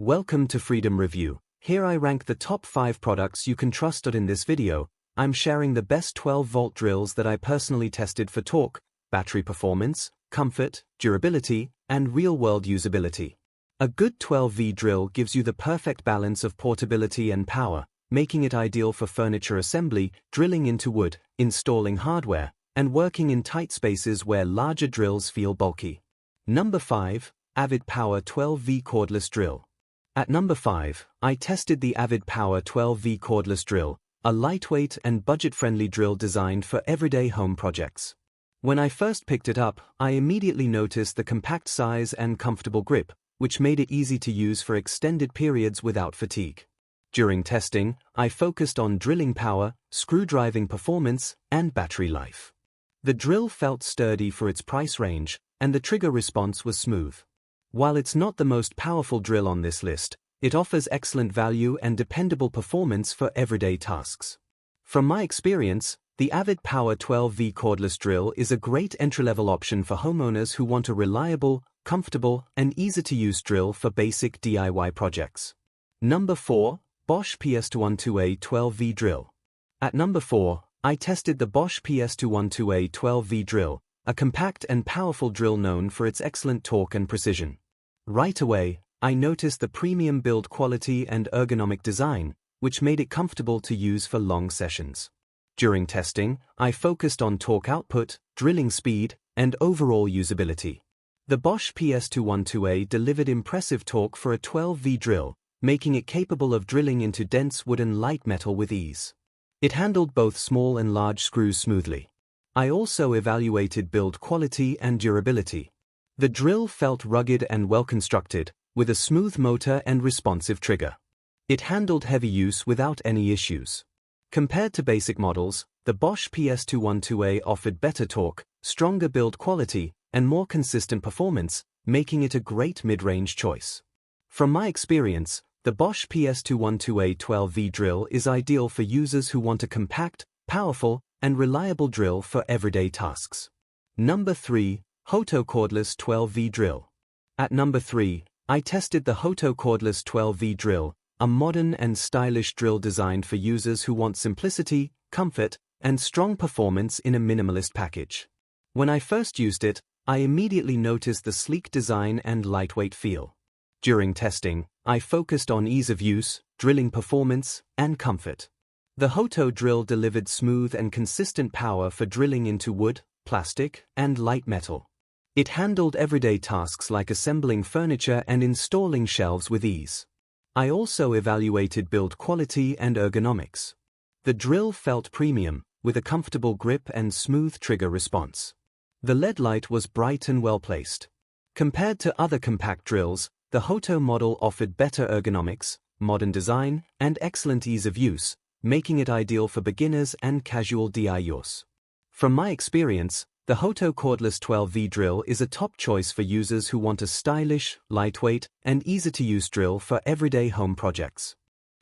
Welcome to Freedom Review. Here I rank the top 5 products you can trust. In this video, I'm sharing the best 12-volt drills that I personally tested for torque, battery performance, comfort, durability, and real-world usability. A good 12V drill gives you the perfect balance of portability and power, making it ideal for furniture assembly, drilling into wood, installing hardware, and working in tight spaces where larger drills feel bulky. Number 5. AVID Power 12V Cordless Drill. At number 5, I tested the AVID Power 12V Cordless Drill, a lightweight and budget-friendly drill designed for everyday home projects. When I first picked it up, I immediately noticed the compact size and comfortable grip, which made it easy to use for extended periods without fatigue. During testing, I focused on drilling power, screw-driving performance, and battery life. The drill felt sturdy for its price range, and the trigger response was smooth. While it's not the most powerful drill on this list, it offers excellent value and dependable performance for everyday tasks. From my experience, the AVID Power 12V Cordless Drill is a great entry-level option for homeowners who want a reliable, comfortable, and easy-to-use drill for basic DIY projects. Number 4. Bosch PS212A 12V Drill. At number 4, I tested the Bosch PS212A 12V Drill, a compact and powerful drill known for its excellent torque and precision. Right away, I noticed the premium build quality and ergonomic design, which made it comfortable to use for long sessions. During testing, I focused on torque output, drilling speed, and overall usability. The Bosch PS212A delivered impressive torque for a 12V drill, making it capable of drilling into dense wood and light metal with ease. It handled both small and large screws smoothly. I also evaluated build quality and durability. The drill felt rugged and well-constructed, with a smooth motor and responsive trigger. It handled heavy use without any issues. Compared to basic models, the Bosch PS212A offered better torque, stronger build quality, and more consistent performance, making it a great mid-range choice. From my experience, the Bosch PS212A 12V drill is ideal for users who want a compact, powerful, and reliable drill for everyday tasks. Number 3. HOTO Cordless 12V Drill. At number 3, I tested the HOTO Cordless 12V Drill, a modern and stylish drill designed for users who want simplicity, comfort, and strong performance in a minimalist package. When I first used it, I immediately noticed the sleek design and lightweight feel. During testing, I focused on ease of use, drilling performance, and comfort. The HOTO drill delivered smooth and consistent power for drilling into wood, plastic, and light metal. It handled everyday tasks like assembling furniture and installing shelves with ease. I also evaluated build quality and ergonomics. The drill felt premium, with a comfortable grip and smooth trigger response. The LED light was bright and well-placed. Compared to other compact drills, the HOTO model offered better ergonomics, modern design, and excellent ease of use, making it ideal for beginners and casual DIYers. From my experience, the HOTO Cordless 12V drill is a top choice for users who want a stylish, lightweight, and easy-to-use drill for everyday home projects.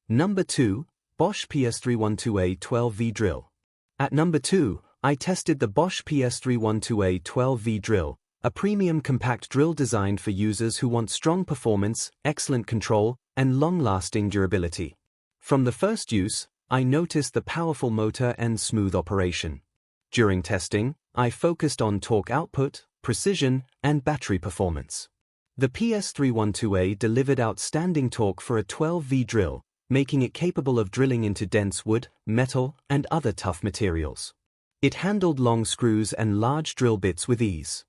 Number 2. Bosch PS312A 12V Drill. At number 2, I tested the Bosch PS312A 12V drill, a premium compact drill designed for users who want strong performance, excellent control, and long-lasting durability. From the first use, I noticed the powerful motor and smooth operation. During testing, I focused on torque output, precision, and battery performance. The PS312A delivered outstanding torque for a 12V drill, making it capable of drilling into dense wood, metal, and other tough materials. It handled long screws and large drill bits with ease.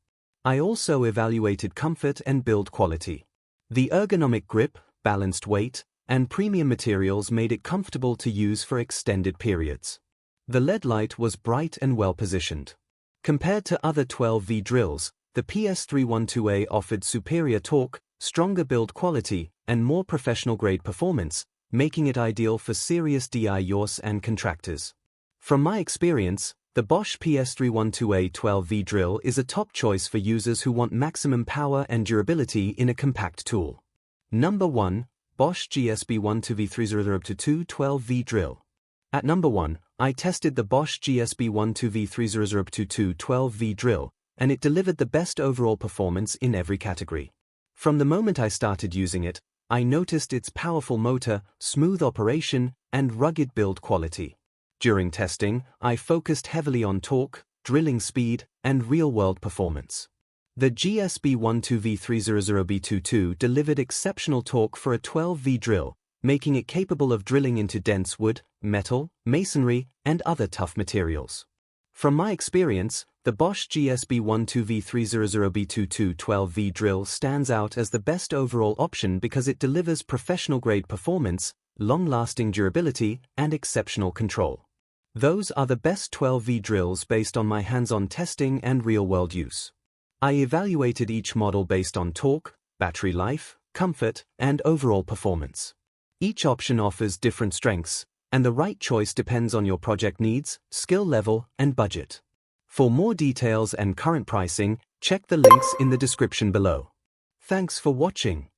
I also evaluated comfort and build quality. The ergonomic grip, balanced weight, and premium materials made it comfortable to use for extended periods. The LED light was bright and well-positioned. Compared to other 12V drills, the PS312A offered superior torque, stronger build quality, and more professional-grade performance, making it ideal for serious DIYers and contractors. From my experience, the Bosch PS312A 12V drill is a top choice for users who want maximum power and durability in a compact tool. Number 1. Bosch GSB12V3002 12V Drill. At number 1, I tested the Bosch GSB12V3002 12V drill, and it delivered the best overall performance in every category. From the moment I started using it, I noticed its powerful motor, smooth operation, and rugged build quality. During testing, I focused heavily on torque, drilling speed, and real-world performance. The GSB12V300B22 delivered exceptional torque for a 12V drill, making it capable of drilling into dense wood, metal, masonry, and other tough materials. From my experience, the Bosch GSB12V300B22 12V drill stands out as the best overall option because it delivers professional-grade performance, long-lasting durability, and exceptional control. Those are the best 12V drills based on my hands-on testing and real-world use. I evaluated each model based on torque, battery life, comfort, and overall performance. Each option offers different strengths, and the right choice depends on your project needs, skill level, and budget. For more details and current pricing, check the links in the description below. Thanks for watching.